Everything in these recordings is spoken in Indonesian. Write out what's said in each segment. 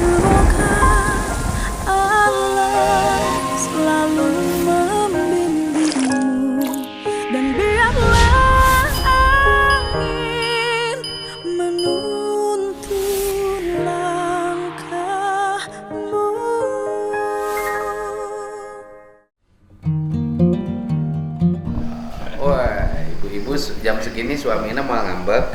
Semoga Allah selalu membimbingmu, dan biarlah angin menuntun langkahmu. Wah, ibu-ibu jam segini suaminya mau ngambek.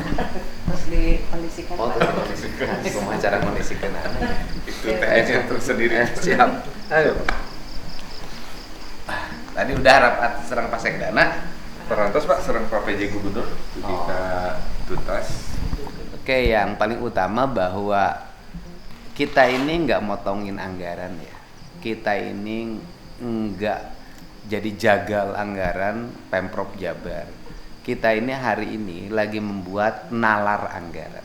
Terus dikondisikan. Oh, terus kondisikan. Kumaha cara kondisikan anak. Itu TN-nya tersendiri. Siap. Ayo. Tadi udah rapat serang Pasekdana. Perantos Pak, serang Pak PJ Gubernur ketika tuntas. Oke, yang paling utama bahwa kita ini nggak motongin anggaran ya. Kita ini nggak jadi jagal anggaran Pemprov Jabar. Kita ini hari ini lagi membuat nalar anggaran.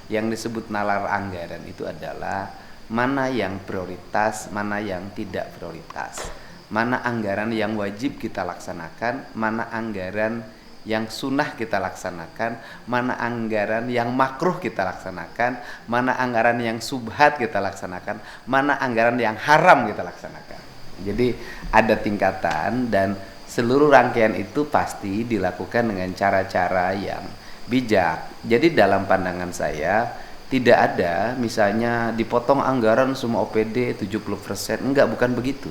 Yang disebut nalar anggaran itu adalah mana yang prioritas, mana yang tidak prioritas. Mana anggaran yang wajib kita laksanakan, mana anggaran yang sunnah kita laksanakan, mana anggaran yang makruh kita laksanakan, mana anggaran yang subhat kita laksanakan, mana anggaran yang haram kita laksanakan. Jadi ada tingkatan dan seluruh rangkaian itu pasti dilakukan dengan cara-cara yang bijak. Jadi dalam pandangan saya tidak ada misalnya dipotong anggaran semua OPD 70%, enggak, bukan begitu.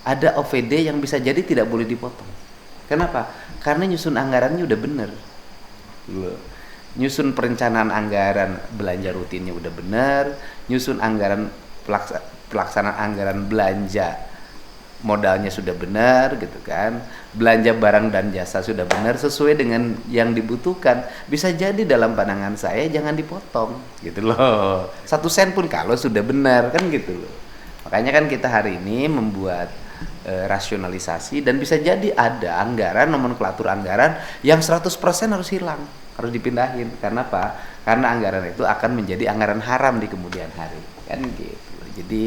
Ada OPD yang bisa jadi tidak boleh dipotong. Kenapa? Karena nyusun anggarannya udah bener. Nyusun perencanaan anggaran belanja rutinnya udah bener, nyusun anggaran pelaksanaan anggaran belanja modalnya sudah benar gitu kan, belanja barang dan jasa sudah benar sesuai dengan yang dibutuhkan. Bisa jadi dalam pandangan saya jangan dipotong gitu loh, 1 sen pun kalau sudah benar kan gitu loh. Makanya kan kita hari ini membuat rasionalisasi, dan bisa jadi ada anggaran, nomenklatur anggaran yang 100% harus hilang, harus dipindahin. Karena apa? Karena anggaran itu akan menjadi anggaran haram di kemudian hari kan gitu. Jadi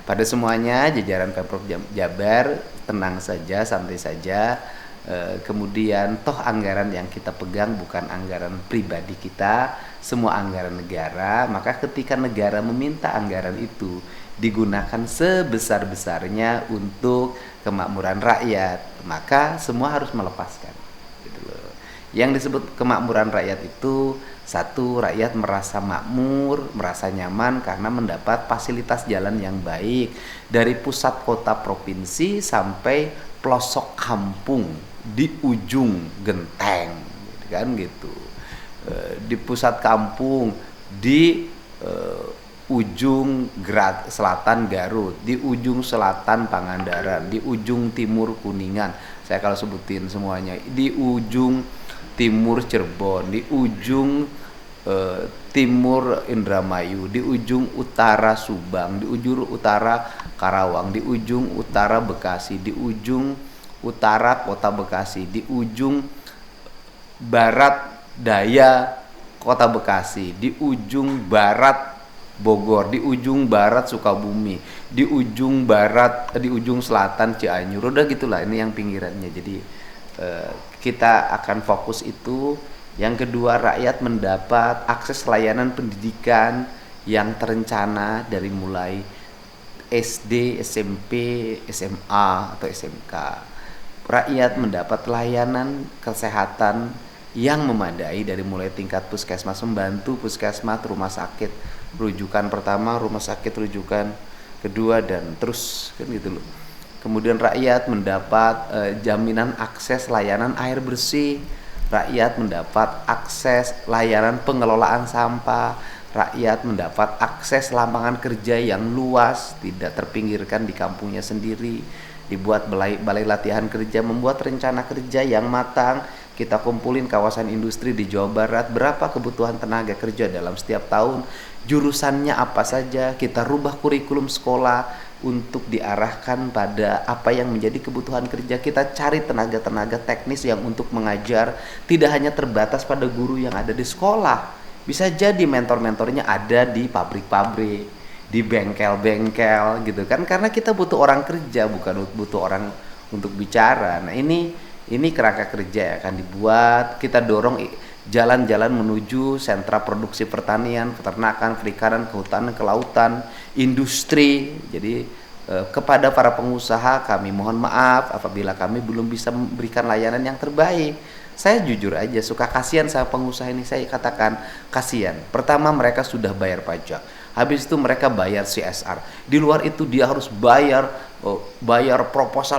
pada semuanya jajaran Pemprov Jabar tenang saja, santai saja. Kemudian toh anggaran yang kita pegang bukan anggaran pribadi kita, semua anggaran negara. Maka ketika negara meminta anggaran itu digunakan sebesar-besarnya untuk kemakmuran rakyat, maka semua harus melepaskan. Gitu loh. Yang disebut kemakmuran rakyat itu, satu, rakyat merasa makmur, merasa nyaman karena mendapat fasilitas jalan yang baik dari pusat kota provinsi sampai pelosok kampung di ujung genteng, kan gitu. Di pusat kampung di ujung selatan Garut, di ujung selatan Pangandaran, di ujung timur Kuningan. Saya kalau sebutin semuanya, di ujung timur Cirebon, di ujung timur Indramayu, di ujung utara Subang, di ujung utara Karawang, di ujung utara Bekasi, di ujung utara kota Bekasi, di ujung barat daya kota Bekasi, di ujung barat Bogor, di ujung barat Sukabumi, di ujung barat, di ujung selatan Cianjur. Udah gitulah, ini yang pinggirannya. Jadi kita akan fokus itu. Yang kedua, rakyat mendapat akses layanan pendidikan yang terencana dari mulai SD, SMP, SMA atau SMK. Rakyat mendapat layanan kesehatan yang memadai dari mulai tingkat puskesmas membantu, puskesmas, rumah sakit rujukan pertama, rumah sakit rujukan kedua, dan terus kan gitu loh. Kemudian rakyat mendapat jaminan akses layanan air bersih, rakyat mendapat akses layanan pengelolaan sampah, rakyat mendapat akses lapangan kerja yang luas, tidak terpinggirkan di kampungnya sendiri, dibuat balai latihan kerja, membuat rencana kerja yang matang. Kita kumpulin kawasan industri di Jawa Barat, berapa kebutuhan tenaga kerja dalam setiap tahun, jurusannya apa saja, kita rubah kurikulum sekolah untuk diarahkan pada apa yang menjadi kebutuhan kerja. Kita cari tenaga-tenaga teknis yang untuk mengajar tidak hanya terbatas pada guru yang ada di sekolah, bisa jadi mentor-mentornya ada di pabrik-pabrik, di bengkel-bengkel gitu kan, karena kita butuh orang kerja, bukan butuh orang untuk bicara. Nah ini kerangka kerja yang akan dibuat. Kita dorong jalan-jalan menuju sentra produksi pertanian, peternakan, perikanan, kehutanan, kelautan, industri. Jadi kepada para pengusaha kami mohon maaf apabila kami belum bisa memberikan layanan yang terbaik. Saya jujur aja suka kasihan sama pengusaha ini, saya katakan kasihan. Pertama mereka sudah bayar pajak, habis itu mereka bayar CSR. Di luar itu dia harus bayar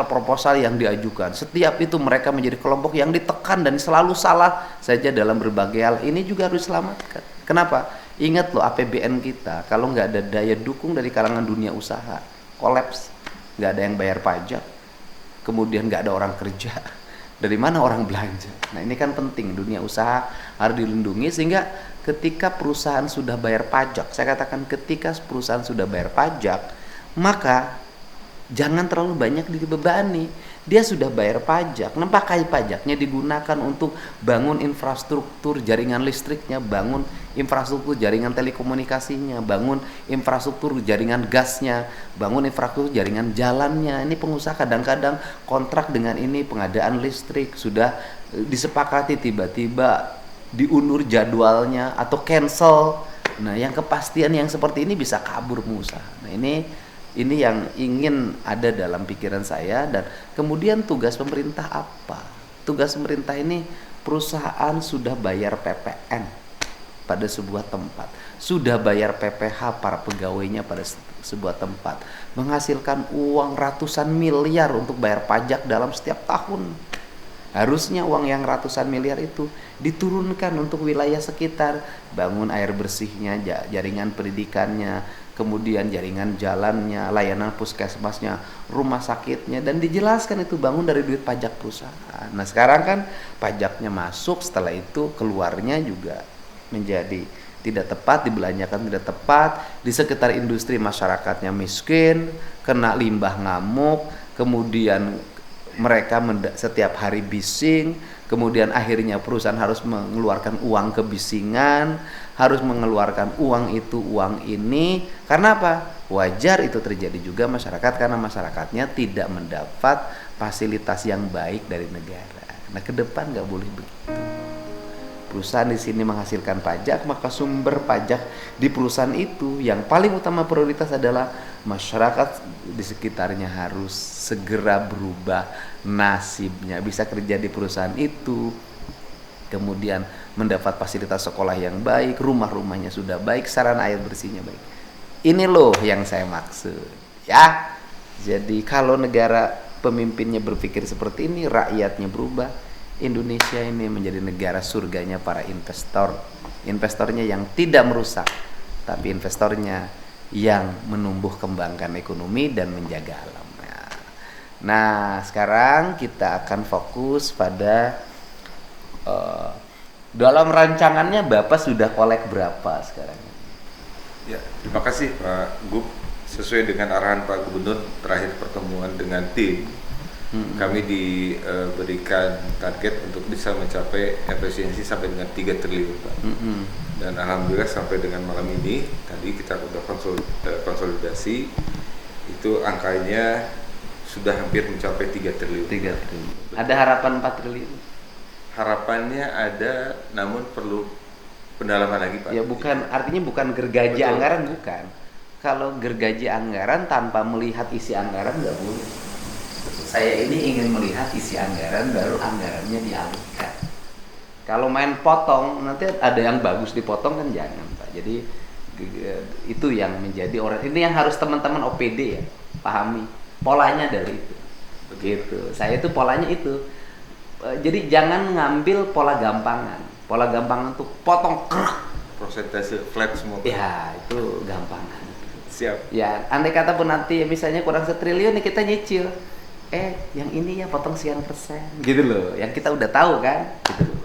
proposal yang diajukan. Setiap itu mereka menjadi kelompok yang ditekan dan selalu salah saja dalam berbagai hal. Ini juga harus diselamatkan. Kenapa? Ingat loh APBN kita kalau nggak ada daya dukung dari kalangan dunia usaha, kolaps. Nggak ada yang bayar pajak, kemudian nggak ada orang kerja. Dari mana orang belanja? Nah ini kan penting, dunia usaha harus dilindungi sehingga ketika perusahaan sudah bayar pajak, saya katakan ketika perusahaan sudah bayar pajak, maka jangan terlalu banyak dibebani. Dia sudah bayar pajak, nah pakai pajaknya digunakan untuk bangun infrastruktur jaringan listriknya, bangun infrastruktur jaringan telekomunikasinya, bangun infrastruktur jaringan gasnya, bangun infrastruktur jaringan jalannya. Ini pengusaha kadang-kadang kontrak dengan ini pengadaan listrik sudah disepakati tiba-tiba diundur jadwalnya atau cancel. Nah, yang kepastian yang seperti ini bisa kabur pengusaha. Nah, ini yang ingin ada dalam pikiran saya. Dan kemudian tugas pemerintah apa? Tugas pemerintah ini, perusahaan sudah bayar PPN pada sebuah tempat, sudah bayar PPH para pegawainya pada sebuah tempat, menghasilkan uang ratusan miliar untuk bayar pajak dalam setiap tahun. Harusnya uang yang ratusan miliar itu diturunkan untuk wilayah sekitar, bangun air bersihnya, jaringan pendidikannya, kemudian jaringan jalannya, layanan puskesmasnya, rumah sakitnya, dan dijelaskan itu bangun dari duit pajak perusahaan. Nah sekarang kan pajaknya masuk, setelah itu keluarnya juga menjadi tidak tepat, dibelanjakan tidak tepat, di sekitar industri masyarakatnya miskin, kena limbah ngamuk, kemudian mereka setiap hari bising, kemudian akhirnya perusahaan harus mengeluarkan uang kebisingan, harus mengeluarkan uang itu, uang ini. Karena apa? Wajar itu terjadi juga masyarakat karena masyarakatnya tidak mendapat fasilitas yang baik dari negara. Nah, ke depan nggak boleh begitu. Perusahaan di sini menghasilkan pajak, maka sumber pajak di perusahaan itu yang paling utama prioritas adalah masyarakat di sekitarnya harus segera berubah nasibnya, bisa kerja di perusahaan itu, kemudian mendapat fasilitas sekolah yang baik, rumah-rumahnya sudah baik, sarana air bersihnya baik. Ini loh yang saya maksud, ya. Jadi kalau negara pemimpinnya berpikir seperti ini, rakyatnya berubah, Indonesia ini menjadi negara surganya para investor. Investornya yang tidak merusak, tapi investornya yang menumbuh kembangkan ekonomi dan menjaga alam. Nah, sekarang kita akan fokus pada dalam rancangannya Bapak sudah kolek berapa sekarang? Ya, terima kasih Pak Gub. Sesuai dengan arahan Pak Gubernur terakhir pertemuan dengan tim, kami diberikan target untuk bisa mencapai efisiensi sampai dengan 3 triliun Pak. Dan alhamdulillah sampai dengan malam ini tadi kita sudah konsolidasi, itu angkanya sudah hampir mencapai 3 triliun. 3 triliun. Ada harapan 4 triliun? Harapannya ada, namun perlu pendalaman lagi Pak. Ya bukan, artinya bukan gergaji Betul. anggaran, bukan. Kalau gergaji anggaran tanpa melihat isi anggaran nggak boleh. Saya ini ingin melihat isi anggaran baru anggarannya dialihkan. Kalau main potong nanti ada yang bagus dipotong kan jangan Pak. Jadi itu yang menjadi orang ini yang harus teman-teman OPD ya pahami polanya dari itu. Begitu. Saya itu polanya itu. Jadi jangan ngambil pola gampangan. Pola gampangan tuh potong Prosentase flat semua Pak. ya itu gampangan. Siap. Ya, andai kata pun nanti misalnya kurang 1 triliun nih kita nyicil. Yang ini ya potong sekian persen. Gitu loh. Yang kita udah tahu kan? Gitu loh.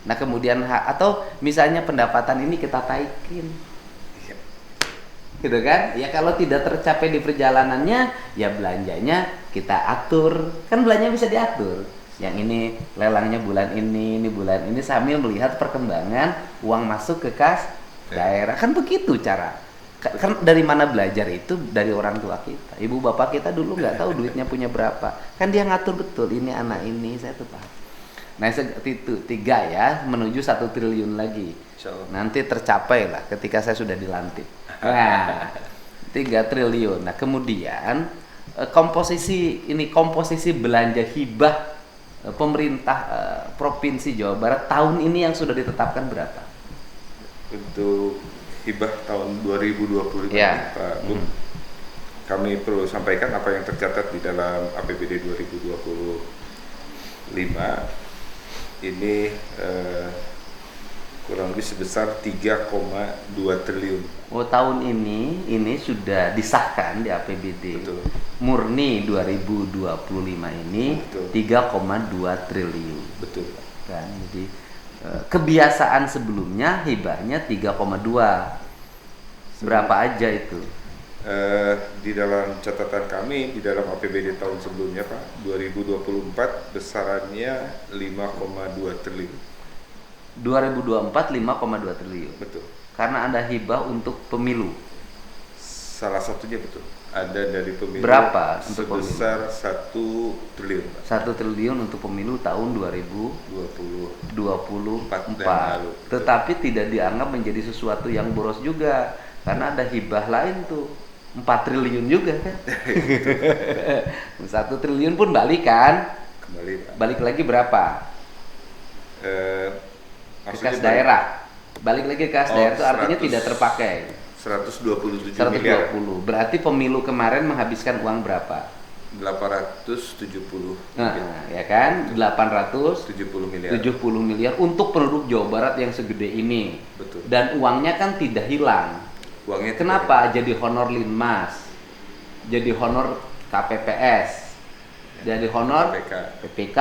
Nah, kemudian atau misalnya pendapatan ini kita taikin. Iya. Gitu kan? Ya kalau tidak tercapai di perjalanannya, ya belanjanya kita atur. Kan belanja bisa diatur. Yang ini lelangnya bulan ini bulan ini sambil melihat perkembangan uang masuk ke kas daerah. Kan begitu cara. Kan dari mana belajar itu? Dari orang tua kita. Ibu bapak kita dulu nggak tahu duitnya punya berapa. Kan dia ngatur betul, ini anak ini, saya tuh paham. Nah, itu 3 ya, menuju 1 triliun lagi. Insya Allah. Nanti tercapai lah ketika saya sudah dilantik. Nah, 3 triliun. Nah, kemudian komposisi belanja hibah pemerintah Provinsi Jawa Barat tahun ini yang sudah ditetapkan berapa? Untuk hibah tahun 2025 Ya. Pak Bung, kami perlu sampaikan apa yang tercatat di dalam APBD 2025 ini kurang lebih sebesar 3,2 triliun. Oh, tahun ini sudah disahkan di APBD. Betul. Murni 2025 ini Betul. 3,2 triliun. Betul. Kan, jadi kebiasaan sebelumnya hibahnya 3,2. Berapa aja itu? Di dalam catatan kami di dalam APBD tahun sebelumnya Pak 2024 besarannya 5,2 triliun. 2024 5,2 triliun. Betul. Karena ada hibah untuk pemilu. Salah satunya betul. Ada dari pemilu Berapa untuk sebesar 1 triliun Pak. 1 triliun untuk pemilu tahun 2024. 2024 yang lalu. Tetapi tidak dianggap menjadi sesuatu yang boros juga. Karena ada hibah lain tuh 4 triliun juga kan. 1 triliun pun balik kan. Kembali Pak. Balik lagi berapa? Ke kas daerah. Balik lagi ke kas daerah itu artinya 100. tidak terpakai. 127 miliar. 120. Berarti pemilu kemarin menghabiskan uang berapa? 870 Nah, ya kan? 70 miliar. 870 miliar untuk penduduk Jawa Barat yang segede ini. Betul. Dan uangnya kan tidak hilang. Uangnya Kenapa? Jadi honor Linmas, jadi honor KPPS, jadi honor PPK. PPK,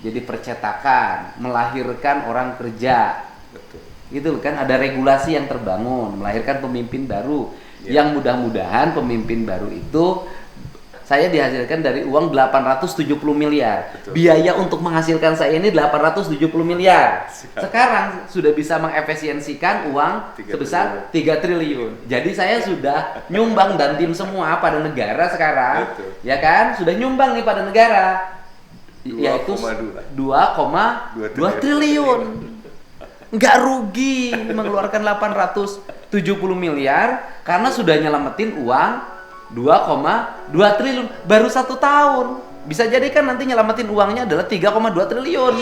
jadi percetakan, melahirkan orang kerja. Betul. Itu kan ada regulasi yang terbangun, melahirkan pemimpin baru. Ya. Yang mudah-mudahan pemimpin baru itu saya dihasilkan dari uang 870 miliar. Betul. Biaya untuk menghasilkan saya ini 870 miliar. Siap. Sekarang sudah bisa mengefisiensikan uang 3 sebesar 3 triliun. Jadi saya sudah nyumbang dan tim semua pada negara sekarang. Betul. Ya kan? Sudah nyumbang nih pada negara. Yaitu 2,2 triliun. Nggak rugi mengeluarkan 870 miliar karena sudah nyelamatin uang 2,2 triliun baru 1 tahun. Bisa jadi kan nanti nyelamatin uangnya adalah 3,2 triliun.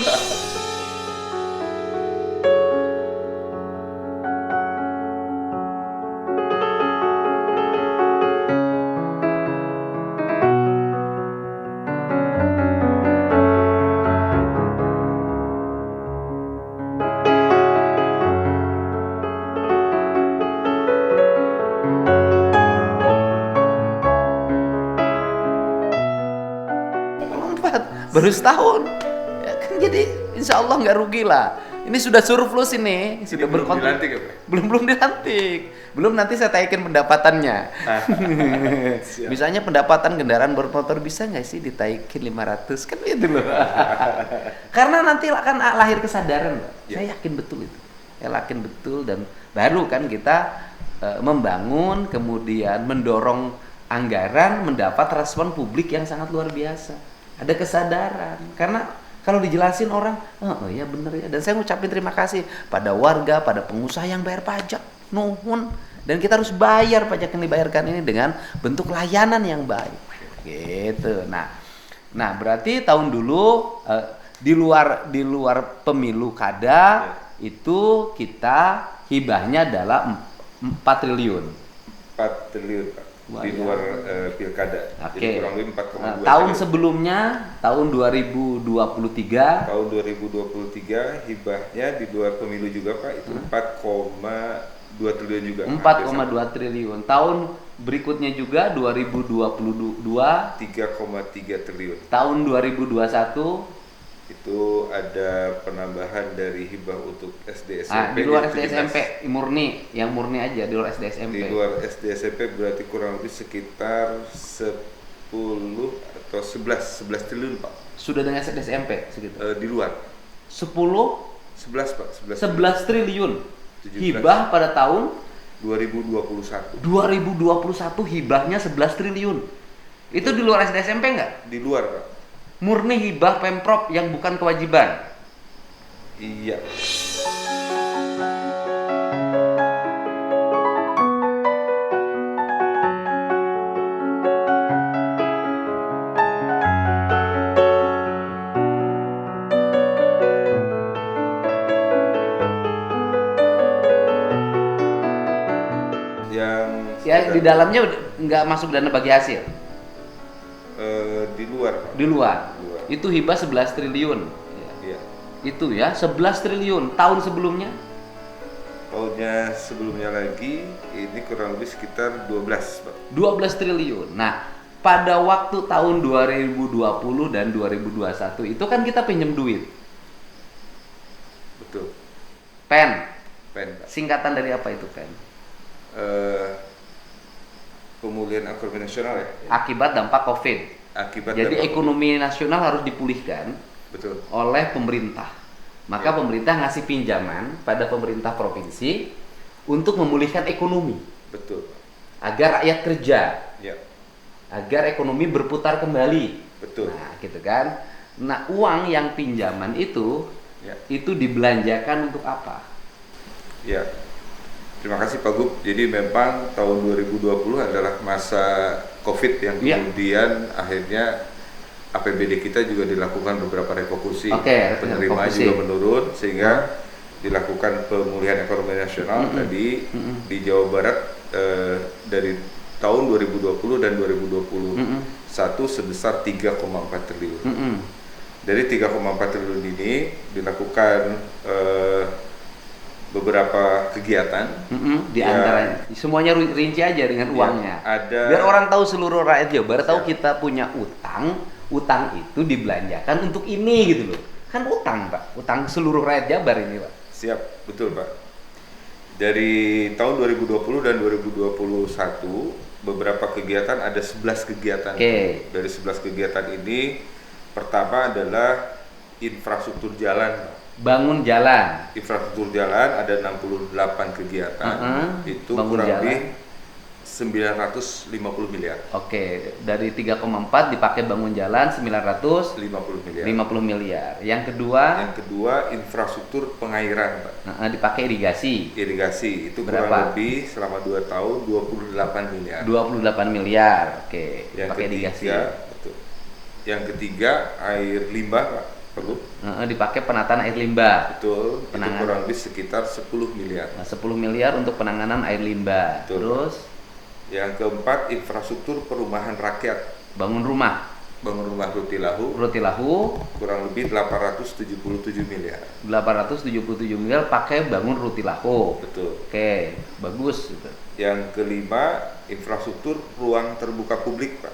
Baru setahun ya kan, jadi insya Allah nggak rugi lah. Ini sudah surplus ini, sudah belum berkontrak. dilantik ya, Pak? Belum dilantik. Belum, nanti saya taikin pendapatannya. Siap. Misalnya pendapatan kendaraan bermotor bisa nggak sih ditaikin 500 kan gitu loh. Karena nanti akan lahir kesadaran, Pak. Ya. Saya yakin betul itu. Saya yakin betul, dan baru kan kita membangun, kemudian mendorong anggaran, mendapat respon publik yang sangat luar biasa. Ada kesadaran, karena kalau dijelasin orang, oh ya bener ya. Dan saya ngucapin terima kasih pada warga, pada pengusaha yang bayar pajak, nuhun. Dan kita harus bayar pajak yang dibayarkan ini dengan bentuk layanan yang baik, gitu. Nah berarti tahun dulu di luar pemilu kada itu kita hibahnya adalah 4 triliun. 4 triliun Pak. Wah, Di ya. luar pilkada. Oke. Jadi kurang lebih 4,2 Tahun triliun. sebelumnya, tahun 2023, Tahun 2023 hibahnya di luar pemilu juga Pak itu 4,2 triliun juga. 4,2 triliun. Tahun berikutnya juga 2022, 3,3 triliun. tahun 2021, Itu ada penambahan dari hibah untuk SD SMP. di luar SD 17. SMP murni, yang murni aja di luar SD SMP. Di luar SD SMP berarti kurang lebih sekitar 10 atau 11 triliun Pak. Sudah dengan SD SMP segitu. Di luar 10, 11 Pak, 11 triliun 17. hibah pada tahun 2021. 2021, hibahnya 11 triliun. Itu di luar SD SMP enggak? Di luar Pak. Murni hibah Pemprov yang bukan kewajiban. Iya. Yang Ya di dalamnya nggak masuk dana bagi hasil. di luar, Pak. Di luar. Di luar. Itu hibah 11 triliun. Ya. Iya. Itu ya 11 triliun. Tahun sebelumnya Tahunnya sebelumnya lagi ini kurang lebih sekitar 12, Pak. 12 triliun. Nah, pada waktu tahun 2020 dan 2021 itu kan kita pinjam duit. Betul. PEN. Pen, Pak. Singkatan dari apa itu PEN? Pemulihan ekonomi nasional ya. Akibat dampak Covid. Akibat Jadi dampak- ekonomi nasional harus dipulihkan Betul. oleh pemerintah. Maka Ya. pemerintah ngasih pinjaman pada pemerintah provinsi untuk memulihkan ekonomi Betul. agar rakyat kerja, Ya. agar ekonomi berputar kembali. Betul. Nah, gitu kan. Nah, uang yang pinjaman itu Ya. dibelanjakan untuk apa? Ya. Terima kasih Pak Gub. Jadi memang tahun 2020 adalah masa Covid yang Ya. kemudian akhirnya APBD kita juga dilakukan beberapa refokusi. Oke, Penerima refokusi. juga menurun sehingga dilakukan pemulihan ekonomi nasional tadi di Jawa Barat dari tahun 2020 dan 2021 sebesar 3,4 triliun. Dari 3,4 triliun ini dilakukan beberapa kegiatan. Di Ya. antaranya semuanya rinci aja dengan uangnya. ada- Biar orang tahu, seluruh rakyat Jawa Barat tahu Siap. kita punya utang. Utang itu dibelanjakan untuk ini gitu loh. Kan utang, Pak. Utang seluruh rakyat Jabar ini, Pak. Siap, betul Pak. Dari tahun 2020 dan 2021 beberapa kegiatan, ada 11 kegiatan. Oke. Dari 11 kegiatan ini pertama adalah infrastruktur jalan, Pak. Bangun jalan. Infrastruktur jalan ada 68 kegiatan. Itu Bangun kurang jalan. lebih 950 miliar. Oke, dari 3,4 dipakai bangun jalan 950 50 miliar. Yang kedua, Yang kedua infrastruktur pengairan, Pak. dipakai irigasi Irigasi itu Berapa? kurang lebih selama 2 tahun 28 miliar. 28 miliar. Oke, Yang dipakai irigasi. ketiga, betul. Yang ketiga air limbah, Pak. Perlu? Dipakai penataan air limbah. Betul. Itu Penanganan. kurang lebih sekitar 10 miliar. Nah, 10 miliar untuk penanganan air limbah. Betul. Terus Yang keempat infrastruktur perumahan rakyat. bangun rumah. Bangun rumah Rutilahu Rutilahu kurang lebih 877 miliar. 877 miliar pakai bangun Rutilahu. Betul. Oke, bagus gitu. Yang kelima infrastruktur ruang terbuka publik, Pak.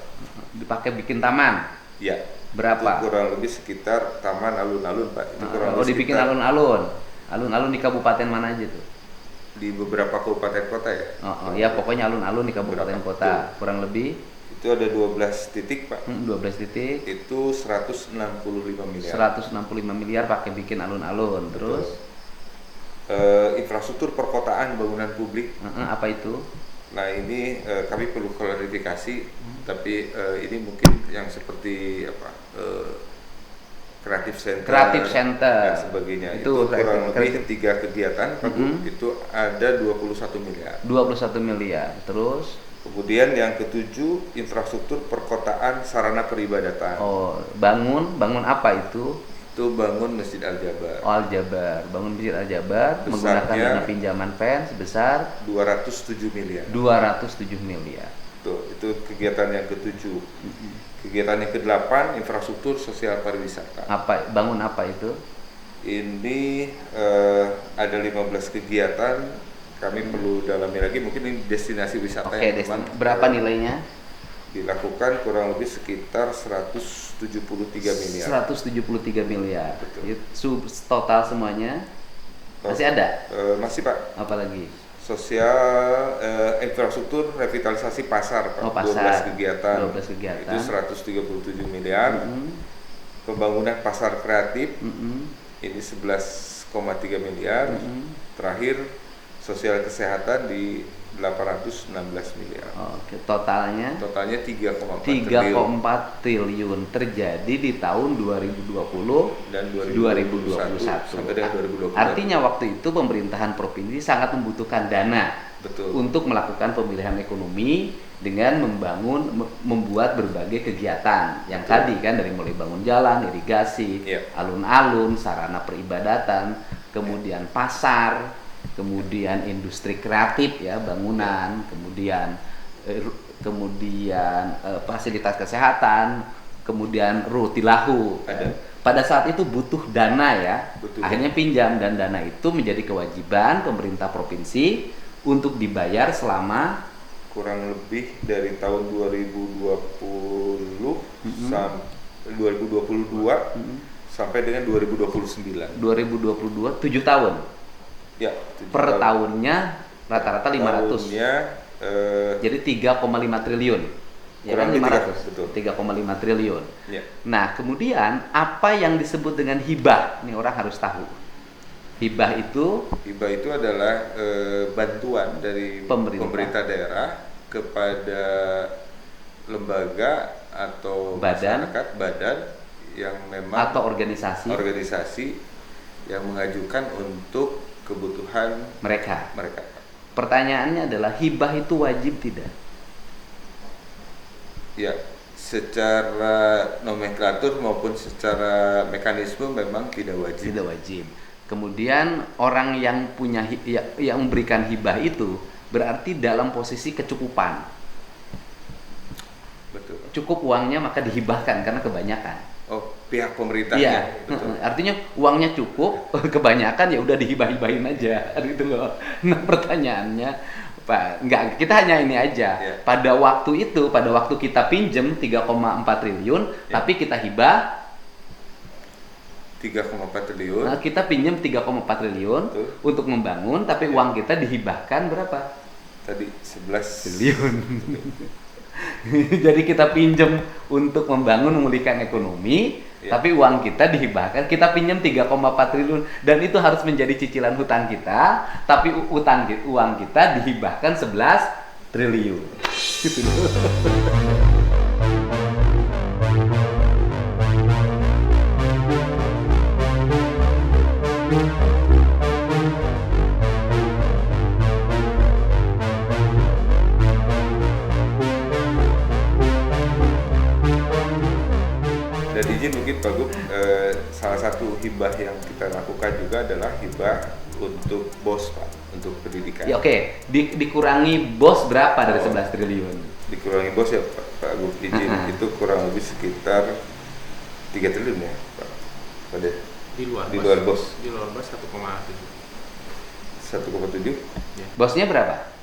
Dipakai bikin taman. Ya. Berapa? Itu kurang lebih sekitar taman alun-alun, Pak. Itu kurang Oh, lebih dibikin sekitar alun-alun. Alun-alun di kabupaten mana aja tuh? di beberapa kabupaten kota ya. Ya pokoknya alun-alun di kabupaten Berapa? kota. Kurang lebih Itu ada 12 titik, Pak. 12 titik. Itu 165 miliar. 165 miliar pakai bikin alun-alun. Terus Infrastruktur perkotaan bangunan publik. apa itu? Nah ini kami perlu klarifikasi, tapi ini mungkin yang seperti apa kreatif center, Kreatif center. dan sebagainya. Itu Itu kurang kreatif- lebih 3 kegiatan, Pak Bu. Itu ada 21 miliar. 21 miliar. Terus Kemudian yang ketujuh infrastruktur perkotaan sarana peribadatan. bangun apa itu? Itu bangun Masjid Al-Jabar. Al-Jabar, bangun Masjid Al-Jabar menggunakan Besarnya- dana pinjaman PEN sebesar 207 miliar. 207 miliar. Itu kegiatan yang ketujuh. Kegiatan yang kedelapan infrastruktur sosial pariwisata. Bangun apa itu? Ini ada 15 kegiatan. Kami perlu dalami lagi, mungkin ini destinasi wisata Oke, yang memang berapa nilainya? dilakukan kurang lebih sekitar 173 miliar. 173 miliar. Betul. Itu total semuanya. Masih ada? Masih Pak. Apa lagi? Sosial infrastruktur revitalisasi pasar Pak. Oh, pasar. 12 kegiatan. 12 kegiatan. Itu 137 miliar. Pembangunan pasar kreatif ini 11,3 miliar. Terakhir sosial kesehatan di 816 miliar. Oke, totalnya Totalnya 3,4 triliun 3,4 triliun terjadi di tahun 2020 dan 2021. sampai dengan 2022. Artinya waktu itu pemerintahan provinsi sangat membutuhkan dana Betul. untuk melakukan pemulihan ekonomi dengan membuat berbagai kegiatan yang tadi kan, dari mulai bangun jalan, irigasi, Iya. alun-alun, sarana peribadatan, kemudian pasar, kemudian industri kreatif ya, bangunan, kemudian fasilitas kesehatan, kemudian rutilahu. Ada. Pada saat itu butuh dana ya, Betul. akhirnya pinjam, dan dana itu menjadi kewajiban pemerintah provinsi untuk dibayar selama Kurang lebih dari tahun 2020 sampai 2022 sampai dengan 2029. 2022 7 tahun. Ya, Per tahunnya rata-rata 500. Tahunnya Jadi 3,5 triliun. Ya kan, Kurang lebih 500. betul. 3,5 triliun. ya. Nah, kemudian apa yang disebut dengan hibah? Ini orang harus tahu. Hibah itu Hibah itu adalah bantuan dari Pemerintah. daerah kepada lembaga atau Badan. masyarakat, badan yang memang atau organisasi yang mengajukan untuk kebutuhan mereka. mereka. Pertanyaannya adalah, hibah itu wajib tidak? Ya, secara nomenklatur maupun secara mekanisme memang tidak wajib. Tidak wajib. Kemudian orang yang yang memberikan hibah itu berarti dalam posisi kecukupan. Betul. Cukup uangnya maka dihibahkan karena kebanyakan. Oh, pihak pemerintahnya. Iya, Betul. artinya uangnya cukup, kebanyakan ya udah dihibah-hibahin aja, gitu loh. Nah, pertanyaannya, Pak, enggak, kita hanya ini aja. Iya. Pada waktu kita pinjem 3,4 triliun, Iya. tapi kita hibah, 3,4 triliun. nah, kita pinjem 3,4 triliun Betul. untuk membangun, tapi uang kita dihibahkan berapa? Tadi 11 Triliun. Jadi kita pinjem untuk memulihkan ekonomi, Iya. tapi uang kita dihibahkan, kita pinjam 3,4 triliun, dan itu harus menjadi cicilan hutang kita, tapi uang kita dihibahkan 11 triliun. Gitu loh. Dan izin mungkin Pak Gub, salah satu hibah yang kita lakukan juga adalah hibah untuk BOS Pak, untuk pendidikan. Ya oke, dikurangi BOS berapa dari 11 triliun? Dikurangi BOS ya Pak Gub, izin itu kurang lebih sekitar 3 triliun ya Pak. Pada Di luar BOS Di luar bos 1,7. 1,7, BOS-nya berapa?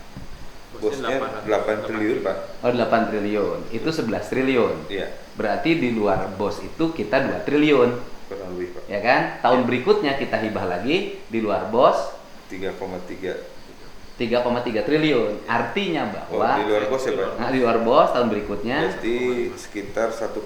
BOS-nya 8 triliun Pak. Oh, 8 triliun. Itu 11 triliun. Iya, Berarti di luar BOS itu kita 2 triliun. kurang lebih Pak. Ya kan? Tahun berikutnya kita hibah lagi di luar BOS 3,3. 3,3 triliun. Artinya Oh, bahwa di luar BOS ya Pak. nah, di luar BOS tahun berikutnya Berarti sekitar 1,6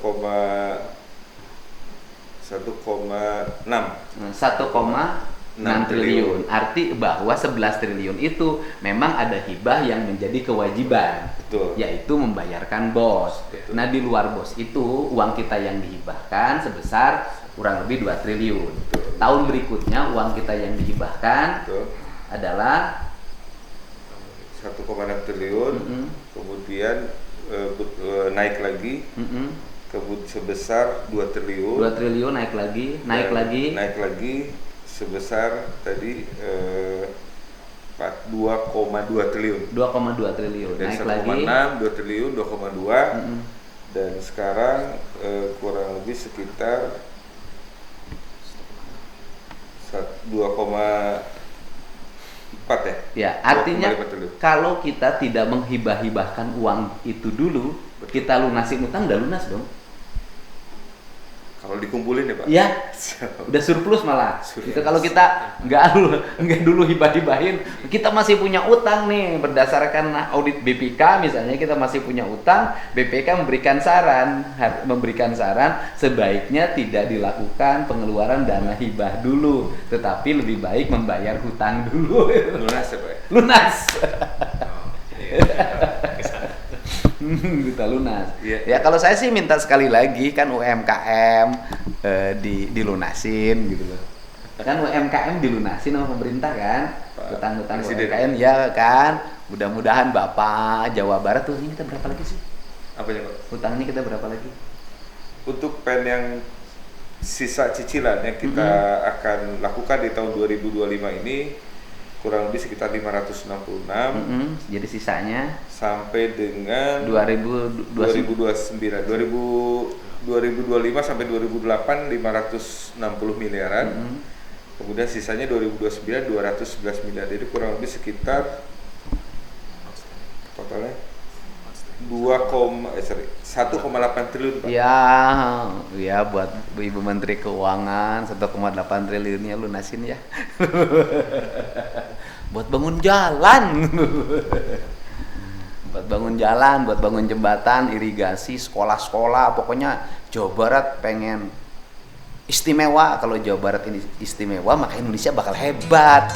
1,6 triliun. Arti bahwa 11 triliun itu memang ada hibah yang menjadi kewajiban, Betul. yaitu membayarkan BOS. Betul. Nah, di luar BOS itu uang kita yang dihibahkan sebesar kurang lebih 2 triliun. Betul. Tahun berikutnya uang kita yang dihibahkan Betul. adalah 1,6 triliun. Kemudian naik lagi sebesar 2 triliun. 2 triliun naik lagi, naik Dan lagi. naik lagi sebesar tadi 2,2 triliun. 2,2 triliun. Dari Naik lagi. 1,6 2 triliun 2,2 dan sekarang kurang lebih sekitar 2,4 ya. Ya, artinya 2,5 triliun. kalau kita tidak menghibah-hibahkan uang itu dulu, kita lunasin utang, udah lunas dong. Kalau dikumpulin ya Pak. Ya, udah surplus malah. Surplus. Itu kalau kita nggak dulu hibah-hibahin, kita masih punya utang nih berdasarkan audit BPK misalnya, kita masih punya utang, BPK memberikan saran sebaiknya tidak dilakukan pengeluaran dana hibah dulu, tetapi lebih baik membayar hutang dulu. Lunas ya Pak ya? Lunas. Juta lunas. Iya. Ya kalau saya sih minta sekali lagi kan UMKM dilunasin gitu loh. Kan UMKM dilunasin sama pemerintah kan, Pak hutang-hutang Presiden. UMKM ya kan. Mudah-mudahan Bapak Jawa Barat tuh ini kita berapa lagi sih? Apanya Pak? Hutangnya kita berapa lagi? Untuk pen yang sisa cicilan yang kita akan lakukan di tahun 2025 ini kurang lebih sekitar 566 Jadi sisanya sampai dengan 2029 2025 sampai 2008 560 miliaran. Kemudian sisanya 2029 211 miliar. Jadi kurang lebih sekitar totalnya 1,8 triliun Pak. Ya buat Ibu Menteri Keuangan 1,8 triliunnya lunasin ya. Buat bangun jalan. Buat bangun jalan, buat bangun jembatan, irigasi, sekolah-sekolah, pokoknya Jawa Barat pengen istimewa. Kalau Jawa Barat ini istimewa, maka Indonesia bakal hebat.